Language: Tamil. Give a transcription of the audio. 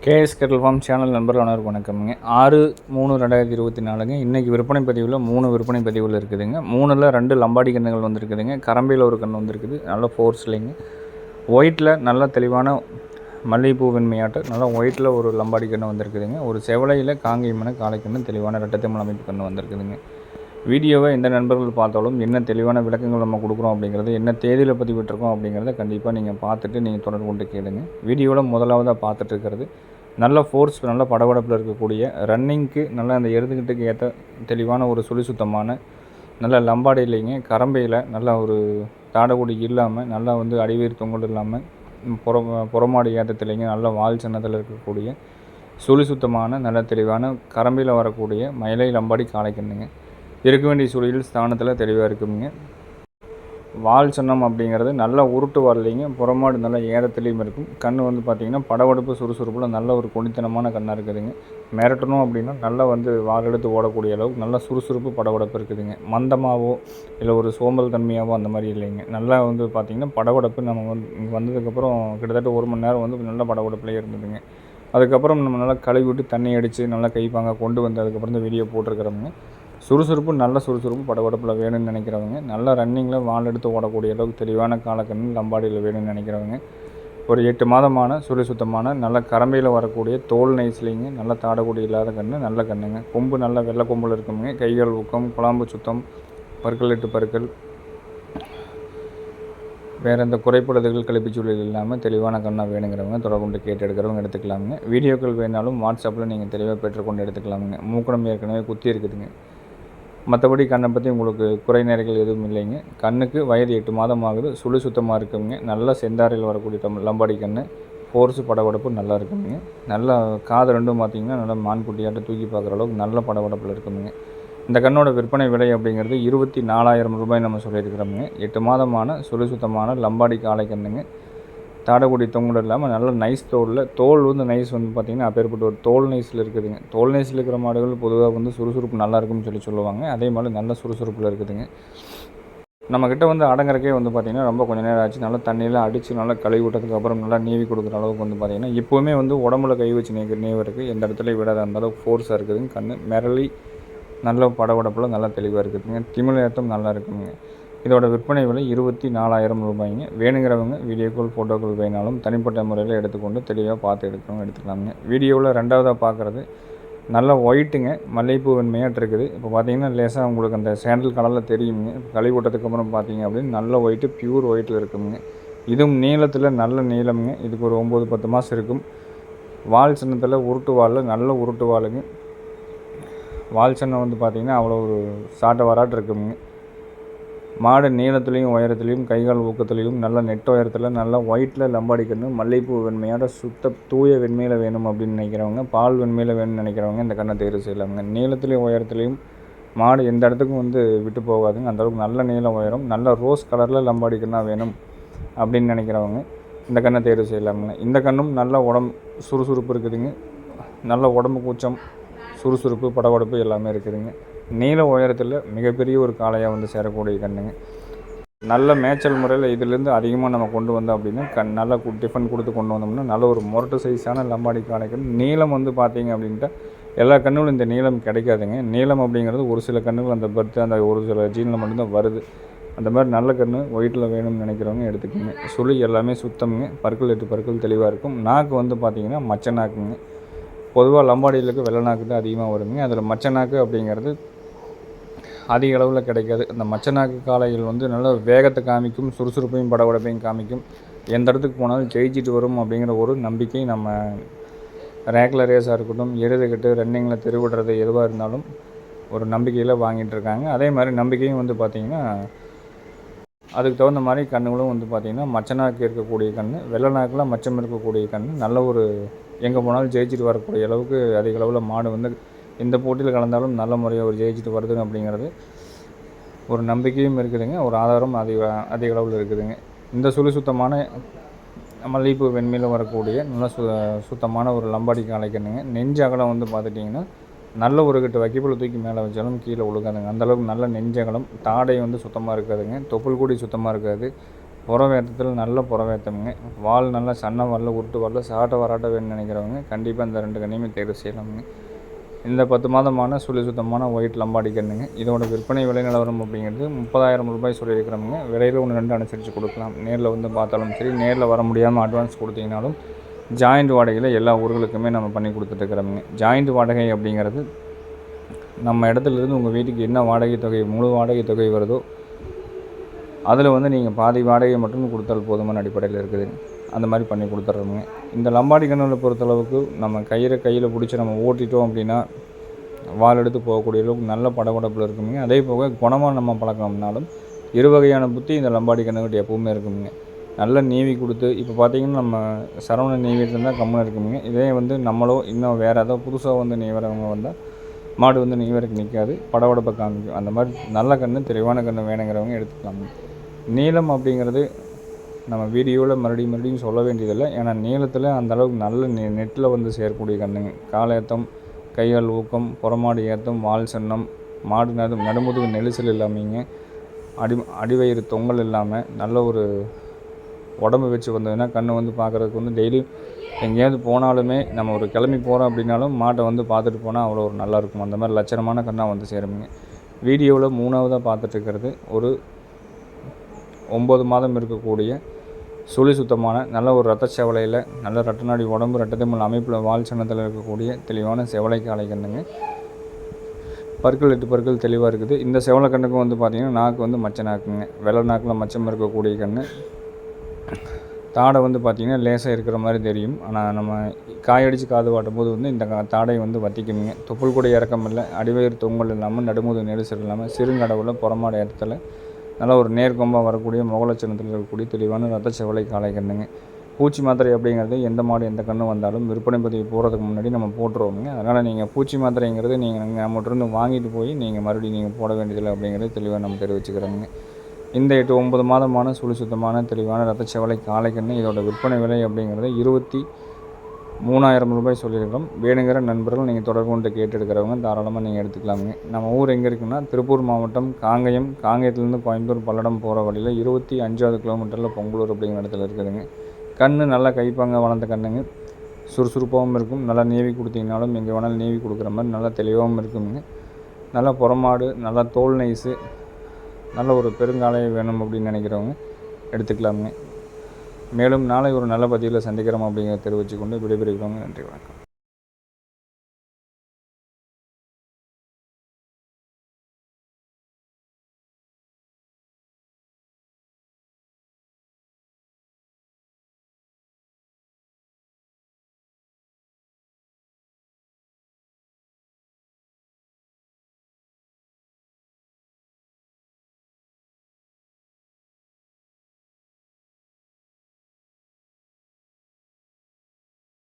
கேஎஸ் கெட்டல் ஃபார்ம் சேனல் நண்பர்கள் அனைவருக்கும் வணக்கம்ங்க. 6/3/2024ங்க. இன்றைக்கி விற்பனை பதிவில் 3 விற்பனை பதிவுகள் இருக்குதுங்க. 3ல் 2 லம்பாடி கன்றுகள் வந்துருக்குதுங்க. கரம்பையில் ஒரு கன்று வந்துருக்குது, நல்ல ஃபோர்ஸ்லிங்க. ஒயிட்டில் நல்ல தெளிவான மல்லிகைப்பூ வெண்மையாட்ட நல்லா ஒயிட்டில் ஒரு லம்பாடி கன்று வந்துருக்குதுங்க. ஒரு செவலையில் காங்கேயமான காளைக்கன்று தெளிவான ரெட்டத்தமிழ் அமைப்பு கன்று வந்துருக்குதுங்க. வீடியோவை எந்த நண்பர்கள் பார்த்தாலும் என்ன தெளிவான விளக்கங்கள் நம்ம கொடுக்குறோம் அப்படிங்கிறது, என்ன தேதியில் பதிவிட்டிருக்கோம் அப்படிங்கிறத கண்டிப்பாக நீங்கள் பார்த்துட்டு நீங்கள் தொடர்பு கொண்டு கேளுங்க. வீடியோவில் முதலாவதாக பார்த்துட்டு இருக்கிறது நல்ல ஃபோர்ஸ், நல்ல படபடப்பில் இருக்கக்கூடிய ரன்னிங்க்கு நல்ல அந்த எருதுகிட்டுக்கு ஏற்ற தெளிவான ஒரு சுழி சுத்தமான நல்ல லம்பாடி இல்லைங்க. கரம்பையில் நல்லா ஒரு தாடகுடி இல்லாமல் நல்லா வந்து அடிவயிறு தொங்கல் இல்லாமல் புறமாடு ஏற்றத்தில்லைங்க. நல்ல வால் சின்னத்தில் இருக்கக்கூடிய சுழி சுத்தமான நல்ல தெளிவான கரம்பையில் வரக்கூடிய மயிலை லம்பாடி காளைக்கண்ணுங்க. இருக்க வேண்டிய சூழலில் ஸ்தானத்தில் தெளிவாக இருக்குங்க. வால் சின்னம் அப்படிங்கிறது நல்ல உருட்டு வரலைங்க. புறமாடு நல்ல ஏறத்துலேயும் இருக்கும். கண் வந்து பார்த்திங்கன்னா படவடுப்பு சுறுசுறுப்பில் நல்ல ஒரு கொடித்தனமான கண்ணாக இருக்குதுங்க. மிரட்டணும் அப்படின்னா நல்லா வந்து வால் எடுத்து ஓடக்கூடிய அளவுக்கு நல்ல சுறுசுறுப்பு படவடப்பு இருக்குதுங்க. மந்தமாகவோ இல்லை ஒரு சோம்பல் தன்மையாகவோ அந்த மாதிரி இல்லைங்க. நல்லா வந்து பார்த்திங்கன்னா படவடப்பு நம்ம வந்து இங்கே வந்ததுக்கப்புறம் கிட்டத்தட்ட 1 மணி நேரம் வந்து நல்ல படவடப்புலேயே இருந்ததுங்க. அதுக்கப்புறம் நம்ம நல்லா கழுவி விட்டு தண்ணி அடித்து நல்லா கைப்பாங்க கொண்டு வந்து அதுக்கப்புறம் இந்த வீடியோ போட்டிருக்கிறோங்க. சுறுசுறுப்பு நல்ல சுறுசுறுப்பு படபடப்பில் வேணும்னு நினைக்கிறவங்க, நல்ல ரன்னிங்கில் வால் எடுத்து ஓடக்கூடிய அளவுக்கு தெளிவான காலக்கண்ணு லம்பாடியில் வேணும்னு நினைக்கிறவங்க, ஒரு 8 மாதமான சுழி சுத்தமான நல்ல கரம்பையில் வரக்கூடிய தோல் நைஸ்லிங்க, நல்ல தாடகுடி இல்லாத கன்று, நல்ல கண்ணுங்க. கொம்பு நல்ல வெள்ளை கொம்பில் இருக்குங்க. கைகள் ஊக்கம், குழாம்பு சுத்தம், பற்கள் 8 பற்கள், வேறு எந்த குறைபாடுகள் கழிப்புச்சூழல் இல்லாமல் தெளிவான கண்ணாக வேணுங்கிறவங்க தொடர்பு கொண்டு கேட்டு எடுக்கிறவங்க எடுத்துக்கலாமுங்க. வீடியோக்கள் வேணாலும் வாட்ஸ்அப்பில் நீங்கள் தெளிவாக பெற்றுக்கொண்டு எடுத்துக்கலாமுங்க. மூக்கணம் ஏற்கனவே குத்தி இருக்குதுங்க. மற்றபடி கண்ணை பற்றி உங்களுக்கு குறை நிறைகள் எதுவும் இல்லைங்க. கண்ணுக்கு வயது 8 மாதம் ஆகுது. சுழி சுத்தமாக இருக்குங்க. நல்ல செந்தாரையில் வரக்கூடிய லம்பாடி கன்று, ஃபோர்ஸு படபடப்பு நல்லா இருக்குங்க. நல்லா காது ரெண்டும் பார்த்திங்கன்னா நல்லா மான்குட்டியாட்ட தூக்கி பார்க்குற அளவுக்கு நல்ல படபடப்பில் இருக்குங்க. இந்த கண்ணோட விற்பனை விலை அப்படிங்கிறது 24,000 ரூபாய் நம்ம சொல்லியிருக்கிறோமுங்க. 8 மாதமான சுழி சுத்தமான லம்பாடி காளை கண்ணுங்க. தாடகுடி தொங்கல் இல்லாமல் நல்ல நைஸ் தோல் வந்து நைஸ் வந்து பார்த்திங்கன்னா அப்பேற்பட்ட ஒரு தோல் நைஸில் இருக்குதுங்க. தோல் நைஸில் இருக்கிற மாடுகள் பொதுவாக வந்து சுறுசுறுப்பு நல்லா இருக்குன்னு சொல்லுவாங்க. அதே மாதிரி நல்ல சுறுசுறுப்பில் இருக்குதுங்க. நம்மக்கிட்ட வந்து அடங்குறக்கே வந்து பார்த்திங்கன்னா ரொம்ப கொஞ்சம் நேரம் ஆச்சு. நல்லா தண்ணியெலாம் அடித்து நல்லா கழுவி விட்டதுக்கு அப்புறம் நல்லா நீவி கொடுக்குற அளவுக்கு வந்து பார்த்திங்கன்னா இப்போவுமே வந்து உடம்புல கை வச்சு நீவருக்கு எந்த இடத்துலையும் விடாத அந்தளவுக்கு ஃபோர்ஸாக இருக்குதுங்க. கண் மிரளி நல்ல படபடப்பில் நல்லா தெளிவாக இருக்குதுங்க. திமிழ் ஏற்றம் நல்லா இருக்குங்க. இதோட விற்பனை விலை 24,000 ரூபாய்ங்க. வேணுங்கிறவங்க வீடியோக்கள் ஃபோட்டோக்கள் வேணாலும் தனிப்பட்ட முறையில் எடுத்துக்கொண்டு தெளிவாக பார்த்து எடுக்கிறவங்க எடுத்துக்கலாமுங்க. வீடியோவில் ரெண்டாவதாக பார்க்குறது நல்ல ஒயிட்டுங்க, மல்லிகைப்பூ வெண்மையாட்டு இருக்குது. இப்போ பார்த்தீங்கன்னா லேசாக உங்களுக்கு அந்த சேண்டல் கலரில் தெரியுங்க. கழுவி விட்டதுக்கப்புறம் பார்த்தீங்க அப்படின்னு நல்ல ஒயிட்டு பியூர் ஒயிட்டில் இருக்குங்க. இதுவும் நீளத்தில் நல்ல நீளமுங்க. இதுக்கு ஒரு 9-10 மாதம் இருக்கும். வால் சின்னத்தில் உருட்டு வாலில் நல்ல உருட்டு வாளுங்க. வால் சின்னம் வந்து பார்த்திங்கன்னா அவ்வளோ ஒரு சாட்டை வராட்டு இருக்குங்க. மாடு நீளத்துலேயும் உயரத்துலேயும் கைகால் ஊக்கத்துலேயும் நல்ல நெட் உயரத்தில் நல்லா ஒயிட்டில் லம்பாடி கன்று, மல்லிகைப்பூ வெண்மையோட சுத்த தூய வெண்மையில் வேணும் அப்படின்னு நினைக்கிறவங்க, பால் வெண்மையில் வேணும்னு நினைக்கிறவங்க இந்த கண்ணை தேர்வு செய்யலாமுங்க. நீளத்துலேயும் உயரத்துலேயும் மாடு எந்த இடத்துக்கும் வந்து விட்டு போகாதுங்க. அந்தளவுக்கு நல்ல நீளம் உயரம், நல்ல ரோஸ் கலரில் லம்பாடி கண்ணாக வேணும் அப்படின்னு நினைக்கிறவங்க இந்த கண்ணை தேர்வு செய்யலாமுங்க. இந்த கண்ணும் நல்ல சுறுசுறுப்பு இருக்குதுங்க. நல்ல உடம்பு கூச்சம், சுறுசுறுப்பு படபடப்பு எல்லாமே இருக்குதுங்க. நீல உயரத்தில் மிகப்பெரிய ஒரு காளையாக வந்து சேரக்கூடிய கண்ணுங்க. நல்ல மேய்ச்சல் முறையில் இதிலேருந்து அதிகமாக நம்ம கொண்டு வந்தோம் அப்படின்னா நல்லா டிஃபன் கொடுத்து கொண்டு வந்தோம்னா நல்ல ஒரு மொரட்டு சைஸான லம்பாடி காளைகள். நீளம் வந்து பார்த்திங்க அப்படின்ட்டு எல்லா கண்ணுகளும் இந்த நீளம் கிடைக்காதுங்க. நீளம் அப்படிங்கிறது ஒரு சில கண்ணுகள் அந்த பர்த்து அந்த ஒரு சில ஜீனில் மட்டும்தான் வருது. அந்த மாதிரி நல்ல கன்று ஒயிட்டில் வேணும்னு நினைக்கிறவங்க எடுத்துக்கோங்க. சுழி எல்லாமே சுத்தமுங்க. பற்கள் 8 பற்கள் தெளிவாக இருக்கும். நாக்கு வந்து பார்த்திங்கன்னா மச்ச நாக்குங்க. பொதுவாக லம்பாடிகளுக்கு வெள்ளை நாக்கு தான் அதிகமாக வருங்க. அதில் மச்ச நாக்கு அப்படிங்கிறது அதிக அளவில் கிடைக்காது. அந்த மச்சநாக்கு காளைகள் வந்து நல்ல வேகத்தை காமிக்கும், சுறுசுறுப்பையும் படபடப்பையும் காமிக்கும். எந்த இடத்துக்கு போனாலும் ஜெயிச்சிட்டு வரும் அப்படிங்கிற ஒரு நம்பிக்கை நம்ம ரேக்லர் ரேஸாக இருக்கட்டும், எருதுகட்டு ரன்னிங்கில் தெருவிடுறது எதுவாக இருந்தாலும் ஒரு நம்பிக்கையில் வாங்கிட்டு இருக்காங்க. அதே மாதிரி நம்பிக்கையும் வந்து பார்த்திங்கன்னா அதுக்கு தகுந்த மாதிரி கண்ணுகளும் வந்து பார்த்திங்கன்னா மச்சநாக்கு இருக்கக்கூடிய கன்று, வெள்ளை நாக்கில் மச்சம் இருக்கக்கூடிய கன்று நல்ல ஒரு எங்கே போனாலும் ஜெயிச்சிட்டு வரக்கூடிய அளவுக்கு அதிக அளவில் மாடு வந்து இந்த போட்டியில் கலந்தாலும் நல்ல முறையாக ஒரு ஜெயிச்சுட்டு வருதுங்க அப்படிங்கிறது ஒரு நம்பிக்கையும் இருக்குதுங்க. ஒரு ஆதாரம் அதிக அளவில் இருக்குதுங்க. இந்த சுழி சுத்தமான மல்லிகைப்பூ வெண்மையில் வரக்கூடிய நல்ல சுத்தமான ஒரு லம்பாடி காளைக்கண்ணுங்க. நெஞ்சு அகலம் வந்து பார்த்துட்டிங்கன்னா நல்ல ஒரு கட்டு வைக்கப்புல தூக்கி மேலே வச்சாலும் கீழே விழுகாதுங்க. அந்தளவுக்கு நல்ல நெஞ்சகலம். தாடை வந்து சுத்தமாக இருக்காதுங்க. தொப்புள் கூடி சுத்தமாக இருக்காது. புறவேற்றத்தில் நல்ல புறவேற்றமுங்க. வால் நல்லா சன்ன வாலில் உருட்டு வாலில் சாட்டை வராட்ட வேணும்னு நினைக்கிறவங்க கண்டிப்பாக இந்த 2 கன்றையுமே தேர்வு செய்யலாமுங்க. இந்த 10 மாதமான சுழி சுத்தமான ஒயிட் லம்பாடி கன்றுங்க. இதோட விற்பனை விலை நிலவரம் அப்படிங்கிறது 30,000 ரூபாய் சொல்லியிருக்கிறோமுங்க. விலையில் 1-2 அனுசரித்து கொடுக்கலாம். நேரில் வந்து பார்த்தாலும் சரி, நேரில் வர முடியாமல் அட்வான்ஸ் கொடுத்தீங்கனாலும் ஜாயிண்ட் வாடகையில் எல்லா ஊர்களுக்குமே நம்ம பண்ணி கொடுத்துட்ருக்குறோமுங்க. ஜாயிண்ட் வாடகை அப்படிங்கிறது நம்ம இடத்துலேருந்து உங்கள் வீட்டுக்கு என்ன வாடகை தொகை, முழு வாடகை தொகை வருதோ அதில் வந்து நீங்கள் பாதி வாடகை மட்டும் கொடுத்தால் போதுமான அடிப்படையில் இருக்குதுங்க. அந்த மாதிரி பண்ணி கொடுத்துட்றோமுங்க. இந்த லம்பாடி கன்றுகளை பொறுத்தளவுக்கு நம்ம கையில் பிடிச்சி நம்ம ஓட்டிட்டோம் அப்படின்னா வால் எடுத்து போகக்கூடிய அளவுக்கு நல்ல படபடப்பில் இருக்குங்க. அதே போக குணமாக நம்ம பழக்கம்னாலும் இரு வகையான புத்தி இந்த லம்பாடி கன்றுகிட்ட எப்பவுமே இருக்குங்க. நல்ல நீவி கொடுத்து இப்போ பார்த்திங்கன்னா நம்ம சரவண நீவிட்டு இருந்தால் கம்முன்னு இருக்குங்க. இதே வந்து நம்மளோ இன்னும் வேறு ஏதோ புதுசாக வந்து நீவரவங்க வந்தால் மாடு வந்து நீவருக்கு நிற்காது, படபடப்பை காமிக்கும். அந்த மாதிரி நல்ல கன்று, தெளிவான கன்று வேணுங்கிறவங்க எடுத்துக்கலாங்க. நீளம் அப்படிங்கிறது நம்ம வீடியோவில் மறுபடியும் சொல்ல வேண்டியதில்லை. ஏன்னா நீளத்தில் அந்தளவுக்கு நல்ல நெட்டில் வந்து சேரக்கூடிய கன்றுங்க. காலேத்தம், கைகால் ஊக்கம், புறமாடு ஏத்தம், வால் சின்னம், மாடு நடுமுதுகு நெரிசல் இல்லாமங்க, அடிவயிறு தொங்கல் இல்லாமல் நல்ல ஒரு உடம்பு வச்சு வந்ததுன்னா கன்று வந்து பார்க்குறதுக்கு வந்து டெய்லி எங்கேயாவது போனாலுமே நம்ம ஒரு கிளம்பி போகிறோம் அப்படின்னாலும் மாட்டை வந்து பார்த்துட்டு போனால் அவ்வளோ ஒரு நல்லாயிருக்கும். அந்த மாதிரி லட்சணமான கன்னாக வந்து சேருங்க. வீடியோவில் 3ஆவதாக பார்த்துட்ருக்கிறது ஒரு 9 மாதம் இருக்கக்கூடிய சுழி சுத்தமான நல்ல ஒரு ரத்த செவலையில் நல்ல ரட்டநாடி உடம்பு ரட்டத்திமல் அமைப்பில் வால் சின்னத்தில் இருக்கக்கூடிய தெளிவான செவலை காளை கண்ணுங்க. பற்கள் 8 பற்கள் தெளிவாக இருக்குது. இந்த செவலை கண்ணுக்கும் வந்து பார்த்திங்கன்னா நாக்கு வந்து மச்ச நாக்குங்க. வெள்ளை நாக்கில் மச்சம் இருக்கக்கூடிய கன்று. தாடை வந்து பார்த்திங்கன்னா லேசாக இருக்கிற மாதிரி தெரியும். ஆனால் நம்ம காயடித்து காது வாட்டும் போது வந்து இந்த தாடை வந்து வத்திக்குங்க. தொப்புள் கூட இறக்கம் இல்லை, அடிவயிறு தொங்கல் இல்லாமல், நடுமுது நெரிசல் இல்லாமல், சிறுங்கடவுல புறமாட இடத்துல நல்ல ஒரு நேர்கொம்பாக வரக்கூடிய முகலட்சணத்தில் இருக்கக்கூடிய தெளிவான ரத்த செவலை காளை கண்ணுங்க. பூச்சி மாத்திரை அப்படிங்கிறது எந்த மாடு எந்த கன்று வந்தாலும் விற்பனை பதிவு போகிறதுக்கு முன்னாடி நம்ம போட்டுருவோங்க. அதனால் நீங்கள் பூச்சி மாத்திரைங்கிறது நீங்கள் நம்மகிட்ட வாங்கிட்டு போய் நீங்கள் மறுபடியும் நீங்கள் போட வேண்டியதில்லை அப்படிங்கிறது தெளிவாக நம்ம தெரிவிச்சுக்கிறோங்க. இந்த 8-9 மாதமான சுழி சுத்தமான தெளிவான ரத்த செவலை காளை கன்று இதோட விற்பனை விலை அப்படிங்கிறது 23,000 ரூபாய் சொல்லியிருக்கிறோம். வேணுங்கிற நண்பர்கள் நீங்கள் தொடர்பு கொண்டு கேட்டு எடுக்கிறவங்க தாராளமாக நீங்கள் எடுத்துக்கலாமுங்க. நம்ம ஊர் எங்கே இருக்குன்னா திருப்பூர் மாவட்டம் காங்கயம். காங்கயத்துலேருந்து கோயம்புத்தூர் பல்லடம் போகிற வழியில் 25வது கிலோமீட்டரில் பொங்கலூர் அப்படிங்கிற இடத்துல இருக்குதுங்க. கன்று நல்லா கைப்பாங்க வளர்ந்த கண்ணுங்க. சுறுசுறுப்பாகவும் இருக்கும். நல்லா நீவி கொடுத்தீங்கனாலும் எங்கே வேணாலும் நீவி கொடுக்குற மாதிரி நல்லா தெளிவாகவும் இருக்குங்க. நல்லா புறமாடு, நல்லா தோல் நைஸு, நல்ல ஒரு பெருங்காலையை வேணும் அப்படின்னு நினைக்கிறவங்க எடுத்துக்கலாமுங்க. மேலும் நாளை ஒரு நல்ல பதிவில் சந்திக்கிறோம் அப்படிங்கிறத தெரிவித்துக்கொண்டு விடைபெறுகிறோங்க. நன்றி, வணக்கம்.